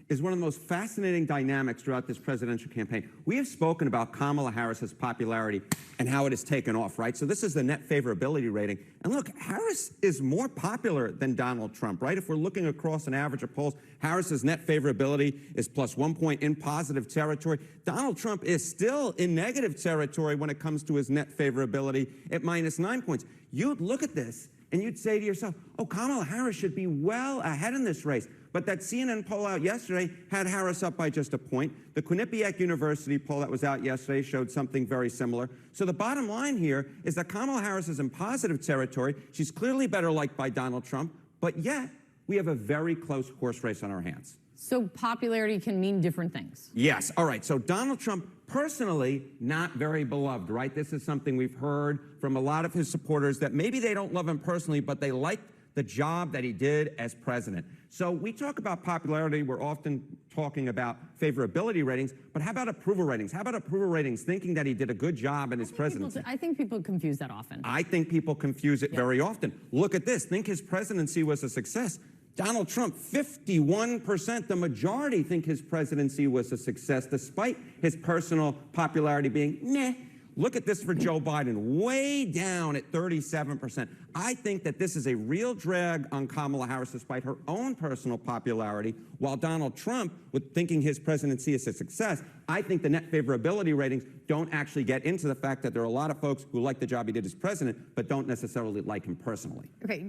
is one of the most fascinating dynamics throughout this presidential campaign. We have spoken about Kamala Harris's popularity and how it has taken off, right? So this is the net favorability rating. And look, Harris is more popular than Donald Trump, right? If we're looking across an average of polls, Harris's net favorability is plus 1 point in positive territory. Donald Trump is still in negative territory when it comes to his net favorability at minus 9 points. You'd look at this and you'd say to yourself, oh, Kamala Harris should be well ahead in this race. But that CNN poll out yesterday had Harris up by just a point. The Quinnipiac University poll that was out yesterday showed something very similar. So the bottom line here is that Kamala Harris is in positive territory. She's clearly better liked by Donald Trump, but yet we have a very close horse race on our hands. So popularity can mean different things. Yes. All right. So Donald Trump, personally, not very beloved, right? This is something we've heard from a lot of his supporters, that maybe they don't love him personally, but they like the job that he did as president. So we talk about popularity. We're often talking about favorability ratings, but how about approval ratings? How about approval ratings thinking that he did a good job in his presidency? I think people confuse that often. I think people confuse it very often. Look at this. Think his presidency was a success. Donald Trump, 51%, the majority think his presidency was a success, despite his personal popularity being meh. Look at this for Joe Biden, way down at 37%. I think that this is a real drag on Kamala Harris, despite her own personal popularity, while Donald Trump, with thinking his presidency is a success, I think the net favorability ratings don't actually get into the fact that there are a lot of folks who like the job he did as president, but don't necessarily like him personally. Okay,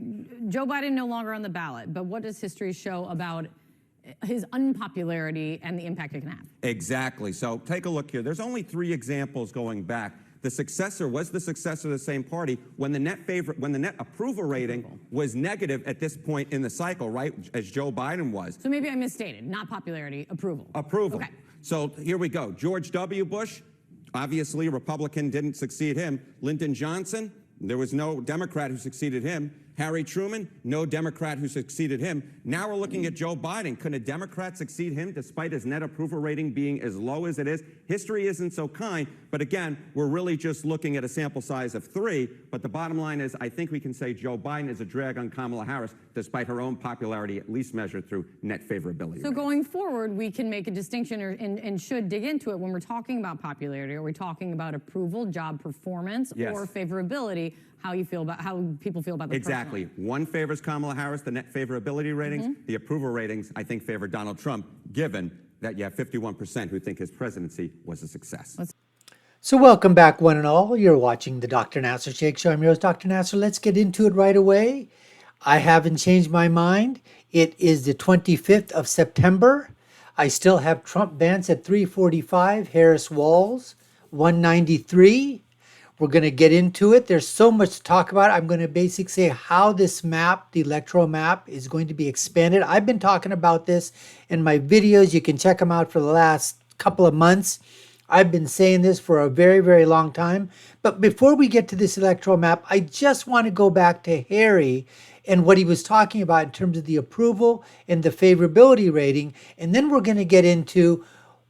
Joe Biden no longer on the ballot, but what does history show about his unpopularity and the impact it can have? Exactly. So take a look here. There's only 3 examples going back. The successor was the successor of the same party when the net approval rating was negative at this point in the cycle, right? As Joe Biden was. So maybe I misstated. Not popularity, approval. Approval. Okay. So here we go. George W. Bush, obviously a Republican, didn't succeed him. Lyndon Johnson, there was no Democrat who succeeded him. Harry Truman, no Democrat who succeeded him. Now we're looking at Joe Biden. Can a Democrat succeed him despite his net approval rating being as low as it is? History isn't so kind, but again, we're really just looking at a sample size of 3. But the bottom line is, I think we can say Joe Biden is a drag on Kamala Harris, despite her own popularity, at least measured through net favorability. So going forward, we can make a distinction and should dig into it when we're talking about popularity. Are we talking about approval, job performance, or favorability? How people feel about the Exactly. One favors Kamala Harris, the net favorability ratings. The approval ratings, I think, favor Donald Trump, given that you have 51% who think his presidency was a success. So welcome back, one and all. You're watching the Dr. Nassar Shake Show. I'm your host, Dr. Nassar. Let's get into it right away. I haven't changed my mind. It is the 25th of September. I still have Trump Vance at 345, Harris Walls 193. We're going to get into it. There's so much to talk about. I'm going to basically say how this map, the electoral map, is going to be expanded. I've been talking about this in my videos. You can check them out for the last couple of months. I've been saying this for a very, very long time. But before we get to this electoral map, I just want to go back to Harry and what he was talking about in terms of the approval and the favorability rating. And then we're going to get into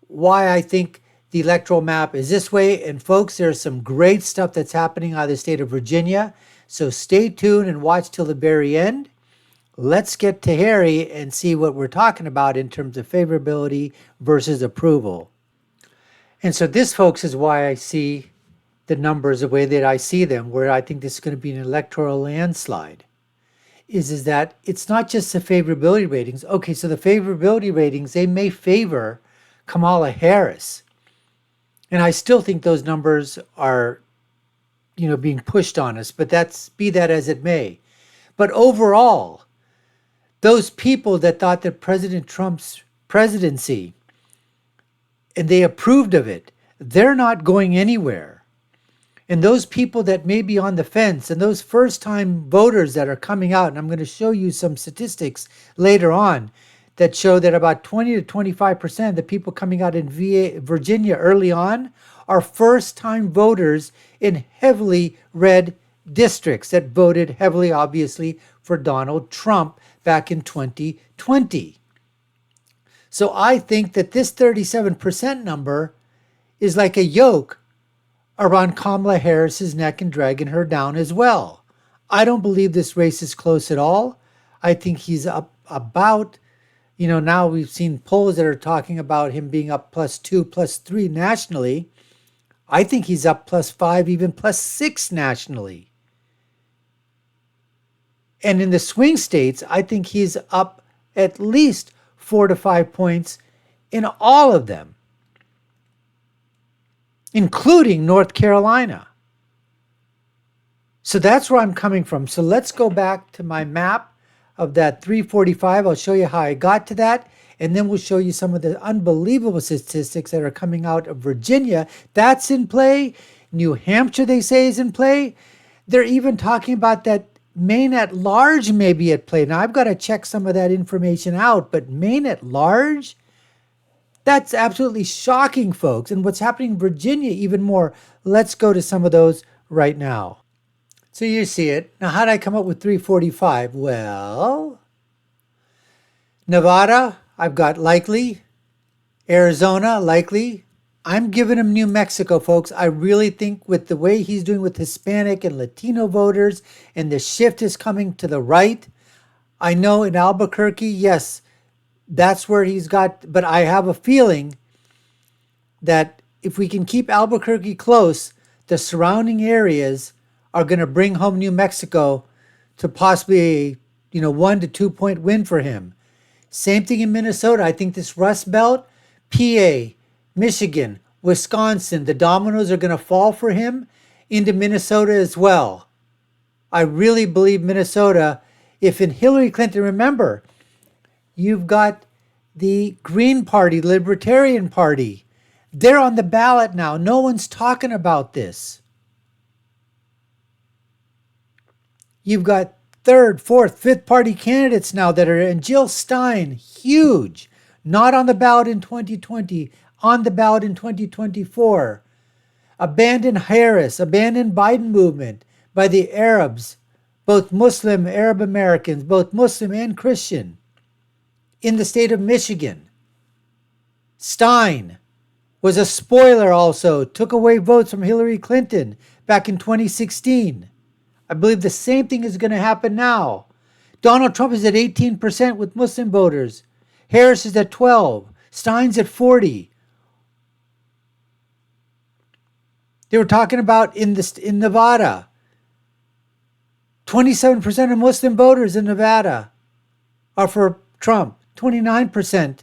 why I think the electoral map is this way. And folks, there's some great stuff that's happening out of the state of Virginia. So stay tuned and watch till the very end. Let's get to Harry and see what we're talking about in terms of favorability versus approval. And so this, folks, is why I see the numbers the way that I see them, where I think this is going to be an electoral landslide, is that it's not just the favorability ratings. Okay, so the favorability ratings, they may favor Kamala Harris. And I still think those numbers are, being pushed on us, but be that as it may. But overall, those people that thought that President Trump's presidency, and they approved of it, they're not going anywhere. And those people that may be on the fence, and those first-time voters that are coming out, and I'm going to show you some statistics later on, that show that about 20 to 25% of the people coming out in Virginia early on are first-time voters in heavily red districts that voted heavily, obviously, for Donald Trump back in 2020. So I think that this 37% number is like a yoke around Kamala Harris's neck and dragging her down as well. I don't believe this race is close at all. I think he's up about Now we've seen polls that are talking about him being up +2, +3 nationally. I think he's up +5, even +6 nationally. And in the swing states, I think he's up at least 4 to 5 points in all of them, including North Carolina. So that's where I'm coming from. So let's go back to my map of that 345. I'll show you how I got to that. And then we'll show you some of the unbelievable statistics that are coming out of Virginia. That's in play. New Hampshire, they say, is in play. They're even talking about that Maine at large may be at play. Now, I've got to check some of that information out, but Maine at large? That's absolutely shocking, folks. And what's happening in Virginia, even more. Let's go to some of those right now. So you see it. Now, how did I come up with 345? Well, Nevada, I've got likely. Arizona, likely. I'm giving him New Mexico, folks. I really think with the way he's doing with Hispanic and Latino voters, and the shift is coming to the right. I know in Albuquerque, yes, that's where he's got, but I have a feeling that if we can keep Albuquerque close, the surrounding areas are going to bring home New Mexico to possibly a 1 to 2 point win for him. Same thing in Minnesota. I think this Rust Belt, PA, Michigan, Wisconsin, the dominoes are going to fall for him into Minnesota as well. I really believe Minnesota, if in Hillary Clinton, remember, you've got the Green Party, Libertarian Party. They're on the ballot now. No one's talking about this. You've got third, fourth, fifth party candidates now that are, and Jill Stein, huge, not on the ballot in 2020, on the ballot in 2024. Abandon Harris, abandon Biden movement by the Arabs, both Muslim, Arab Americans, both Muslim and Christian, in the state of Michigan. Stein was a spoiler also, took away votes from Hillary Clinton back in 2016. I believe the same thing is going to happen now. Donald Trump is at 18% with Muslim voters. Harris is at 12%. Stein's at 40%. They were talking about in Nevada, 27% of Muslim voters in Nevada are for Trump, 29%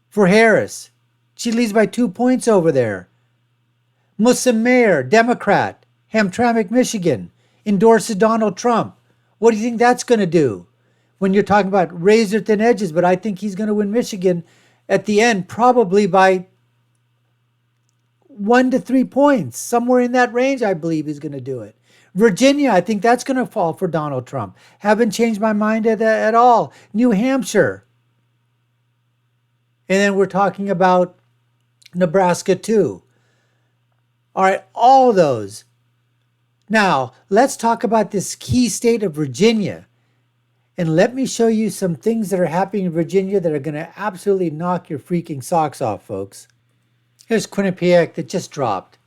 for Harris. She leads by 2 points over there. Muslim mayor, Democrat, Hamtramck, Michigan, endorses Donald Trump. What do you think that's going to do when you're talking about razor thin edges? But I think he's going to win Michigan at the end, probably by 1 to 3 points. Somewhere in that range, I believe he's going to do it. Virginia, I think that's going to fall for Donald Trump. Haven't changed my mind at all. New Hampshire. And then we're talking about Nebraska too. All right, all those. Now, let's talk about this key state of Virginia. And let me show you some things that are happening in Virginia that are going to absolutely knock your freaking socks off, folks. Here's Quinnipiac that just dropped.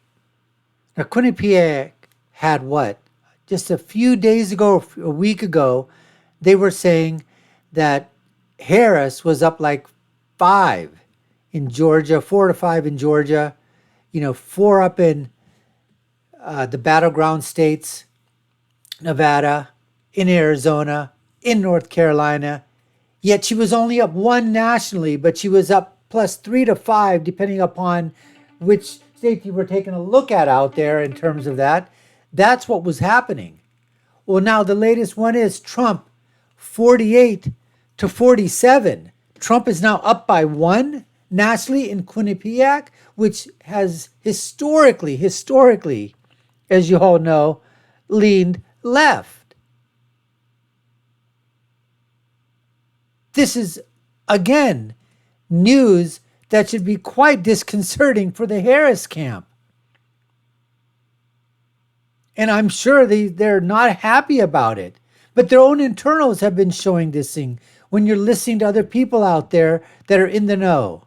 Now, Quinnipiac had what? Just a few days ago, a week ago, they were saying that Harris was up like 5 in Georgia, 4 to 5 in Georgia, 4 up in the battleground states, Nevada, in Arizona, in North Carolina. Yet she was only up 1 nationally, but she was up +3 to 5, depending upon which state you were taking a look at out there in terms of that. That's what was happening. Well, now the latest one is Trump, 48 to 47. Trump is now up by 1 nationally in Quinnipiac, which has historically, as you all know, leaned left. This is, again, news that should be quite disconcerting for the Harris camp. And I'm sure they're not happy about it. But their own internals have been showing this thing when you're listening to other people out there that are in the know.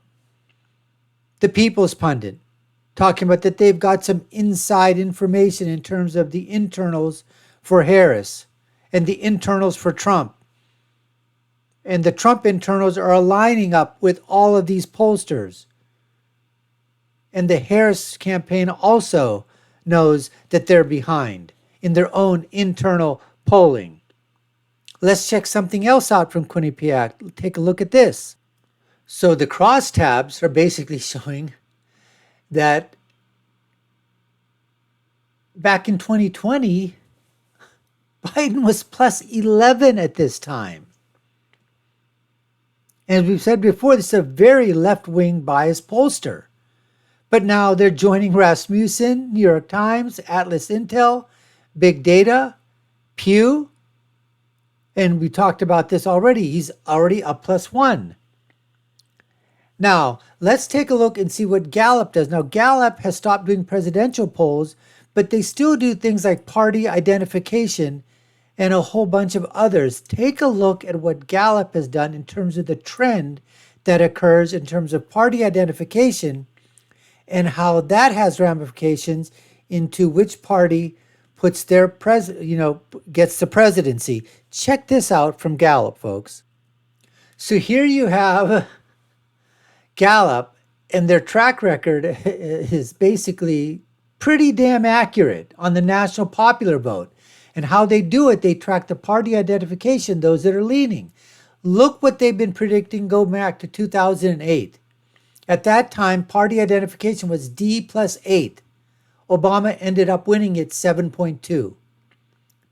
The People's Pundit, talking about that they've got some inside information in terms of the internals for Harris and the internals for Trump. And the Trump internals are aligning up with all of these pollsters. And the Harris campaign also knows that they're behind in their own internal polling. Let's check something else out from Quinnipiac. Take a look at this. So the crosstabs are basically showing that back in 2020, Biden was plus 11 at this time. And as we've said before, this is a very left-wing biased pollster. But now they're joining Rasmussen, New York Times, Atlas Intel, Big Data, Pew. And we talked about this already. He's already up +1. Now, let's take a look and see what Gallup does. Now, Gallup has stopped doing presidential polls, but they still do things like party identification and a whole bunch of others. Take a look at what Gallup has done in terms of the trend that occurs in terms of party identification and how that has ramifications into which party puts their gets the presidency. Check this out from Gallup, folks. So here you have Gallup, and their track record is basically pretty damn accurate on the national popular vote. And how they do it, they track the party identification, those that are leaning. Look what they've been predicting go back to 2008. At that time, party identification was D +8. Obama ended up winning at 7.2.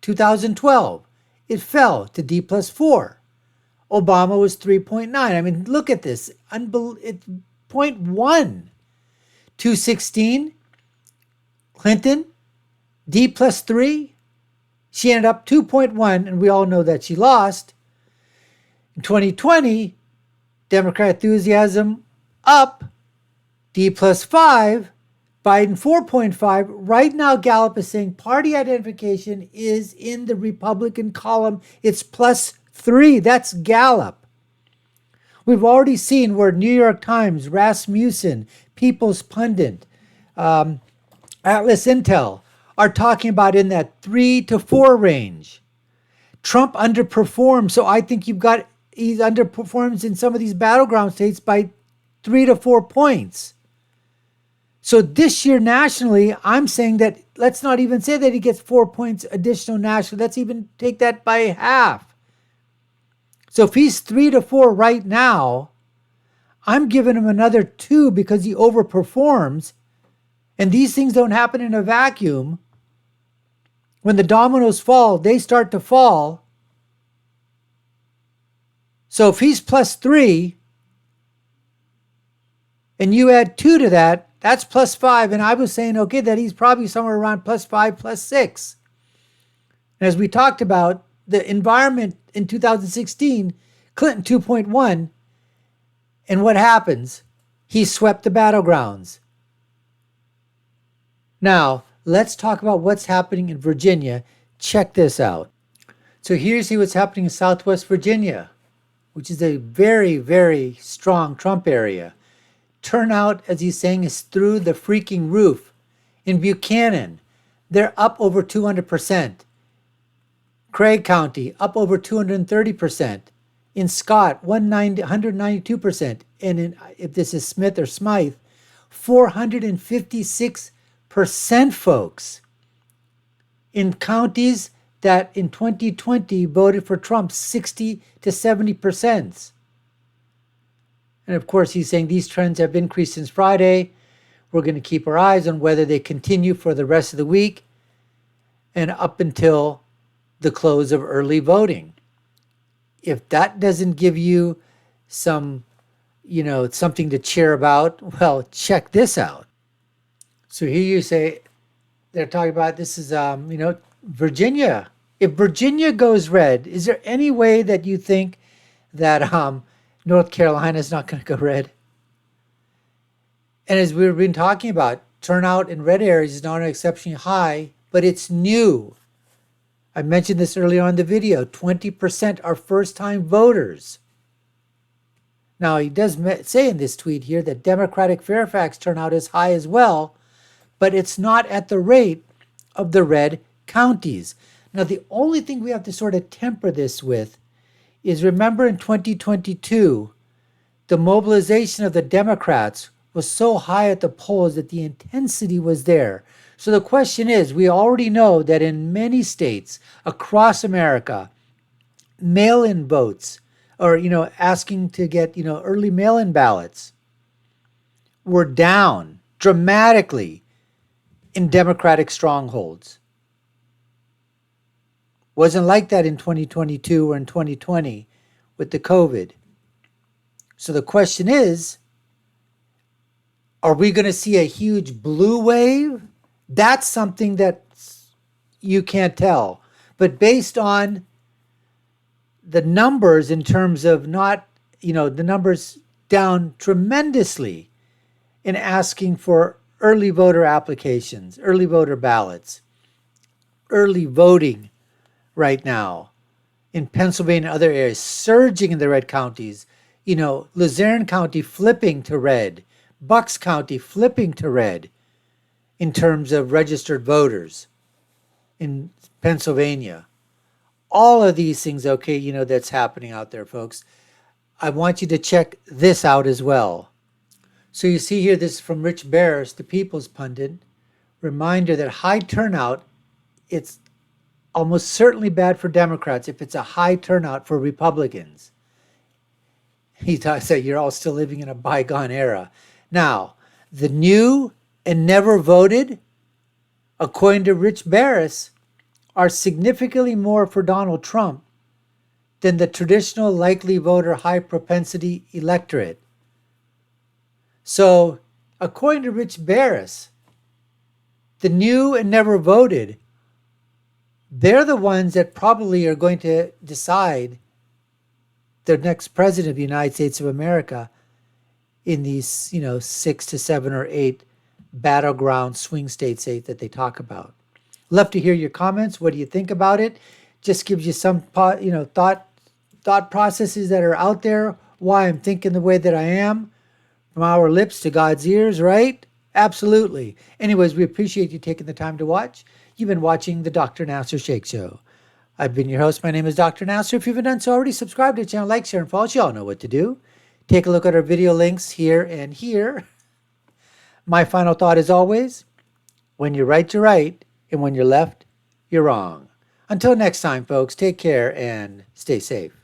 2012, it fell to D +4. Obama was 3.9. I mean, look at this. It's 0.1. 2016, Clinton, D +3. She ended up 2.1, and we all know that she lost. In 2020, Democrat enthusiasm up, D +5, Biden 4.5. Right now, Gallup is saying party identification is in the Republican column. It's +3. That's Gallup. We've already seen where New York Times, Rasmussen, People's Pundit, Atlas Intel are talking about in that 3 to 4 range. Trump underperforms, so I think he underperforms in some of these battleground states by 3 to 4 points. So this year nationally, I'm saying that let's not even say that he gets 4 points additional nationally. Let's even take that by half. So if he's 3 to 4 right now, I'm giving him another 2 because he overperforms. And these things don't happen in a vacuum. When the dominoes fall, they start to fall. So if he's +3 and you add 2 to that, that's +5. And I was saying, okay, that he's probably somewhere around +5, +6. And as we talked about, the environment in 2016, Clinton 2.1. And what happens? He swept the battlegrounds. Now, let's talk about what's happening in Virginia. Check this out. So here's what's happening in Southwest Virginia, which is a very, very strong Trump area. Turnout, as he's saying, is through the freaking roof. In Buchanan, they're up over 200%. Craig County, up over 230%. In Scott, 192%. And if this is Smith or Smythe, 456%, folks. In counties that in 2020 voted for Trump, 60 to 70%. And of course, he's saying these trends have increased since Friday. We're going to keep our eyes on whether they continue for the rest of the week and up until the close of early voting. If that doesn't give you some, something to cheer about, well, check this out. So here you say, they're talking about this is, Virginia. If Virginia goes red, is there any way that you think that North Carolina is not going to go red? And as we've been talking about, turnout in red areas is not exceptionally high, but it's new. I mentioned this earlier on in the video. 20% are first-time voters. Now, he does say in this tweet here that Democratic Fairfax turnout is high as well, but it's not at the rate of the red counties. Now, the only thing we have to sort of temper this with is remember in 2022, the mobilization of the Democrats was so high at the polls that the intensity was there. So the question is, we already know that in many states across America, mail-in votes, or asking to get early mail-in ballots, were down dramatically in Democratic strongholds. Wasn't like that in 2022 or in 2020 with the COVID. So the question is, are we going to see a huge blue wave? That's something that you can't tell. But based on the numbers in terms of not, the numbers down tremendously in asking for early voter applications, early voter ballots, early voting right now in Pennsylvania and other areas, surging in the red counties. Luzerne County flipping to red, Bucks County flipping to red in terms of registered voters in Pennsylvania. All of these things, okay, that's happening out there, folks. I want you to check this out as well. So you see here, this is from Rich Barris, the People's Pundit. Reminder that high turnout, it's almost certainly bad for Democrats if it's a high turnout for Republicans. He said you're all still living in a bygone era. Now, the new and never voted, according to Rich Barris, are significantly more for Donald Trump than the traditional likely voter high propensity electorate. So, according to Rich Barris, the new and never voted, they're the ones that probably are going to decide the next president of the United States of America in these, 6 to 7 or 8 battleground swing states that they talk about. Love to hear your comments. What do you think about it? Just gives you some, thought processes that are out there. Why I'm thinking the way that I am, from our lips to God's ears, right? Absolutely. Anyways, we appreciate you taking the time to watch. You've been watching the Dr. Nasser Shake Show. I've been your host. My name is Dr. Nasser. If you haven't done so already, subscribe to the channel, like, share, and follow. You all know what to do. Take a look at our video links here and here. My final thought is always, when you're right, and when you're left, you're wrong. Until next time, folks, take care and stay safe.